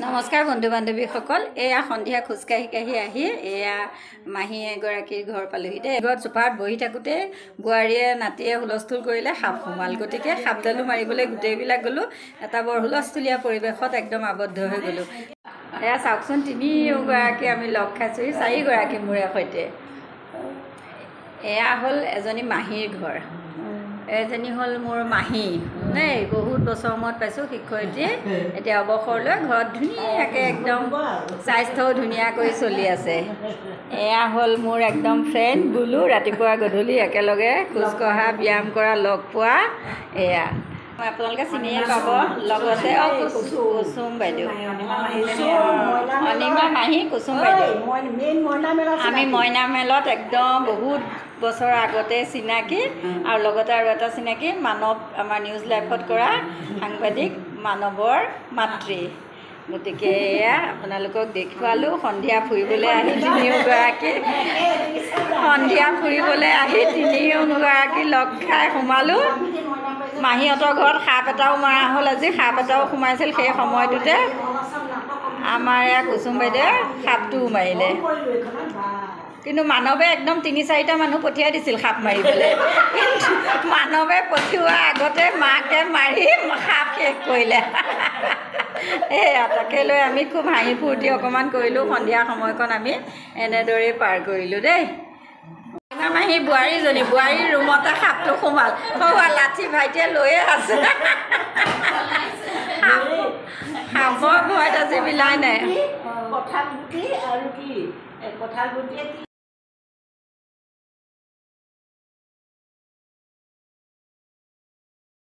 নমস্কাৰ বন্ধু বান্ধৱীসকল এয়া সন্ধিয়া খোজকাঢ়ি কাঢ়ি আহি এয়া মাহী এগৰাকীৰ ঘৰ পালোহি দেই ঘৰত চোফাত বহি থাকোঁতে বোৱাৰীয়ে নাতিয়ে হুলস্থুল কৰিলে সাপ সোমাল গতিকে সাপডালো মাৰিবলৈ গোটেইবিলাক গ'লোঁ এটা বৰ হুলস্থুলীয়া পৰিৱেশত একদম আবদ্ধ হৈ গ'লোঁ এয়া চাওকচোন তিনিগৰাকী আমি লগ খাইছোঁহি চাৰিগৰাকী মোৰে সৈতে এয়া হ'ল এজনী মাহীৰ ঘৰ এজনী হ'ল মোৰ মাহী দেই বহুত বছৰ মূৰত পাইছোঁ শিক্ষয়িত্ৰী এতিয়া অৱসৰ লৈ ঘৰত ধুনীয়াকৈ একদম স্বাস্থ্যও ধুনীয়াকৈ চলি আছে এয়া হ'ল মোৰ একদম ফ্ৰেণ্ড বুলু ৰাতিপুৱা গধূলি একেলগে খোজকঢ়া ব্যায়াম কৰা লগ পোৱা এয়া আপোনালোকে চিনিয়ে পাব লগতে কুচুম বাইদেউ অনিমা মাহী কুচুম বাইদেউ আমি মইনা মেলত একদম বহুত বছৰৰ আগতে চিনাকি আৰু লগতে আৰু এটা চিনাকি মানৱ আমাৰ নিউজ লাইভত কৰা সাংবাদিক মানৱৰ মাতৃ গতিকে এয়া আপোনালোকক দেখুৱালোঁ সন্ধিয়া ফুৰিবলৈ আহি তিনিওগৰাকী লগ খাই সোমালোঁ মাহীহঁতৰ ঘৰত সাপ এটাও মৰা হ'ল আজি সাপ এটাও সোমাইছিল সেই সময়টোতে আমাৰ এয়া কুচুম বাইদেৱে সাপটোও মাৰিলে কিন্তু মানৱে একদম 3-4টা মানুহ পঠিয়াই দিছিল সাপ মাৰিবলৈ কিন্তু মানৱে পঠিওৱাৰ আগতে মাকে মাৰি সাপ শেষ কৰিলে এয়া তাকে লৈ আমি খুব হাঁহি ফূৰ্তি অকণমান কৰিলোঁ সন্ধিয়া সময়কণ আমি এনেদৰেই পাৰ কৰিলোঁ দেই মাহী বোৱাৰীৰ ৰুমতে সাপটো সোমাল লাঠি ভাইটিয়ে লৈয়ে আছে সাপৰ ভয়ত আজি মিলাই নাই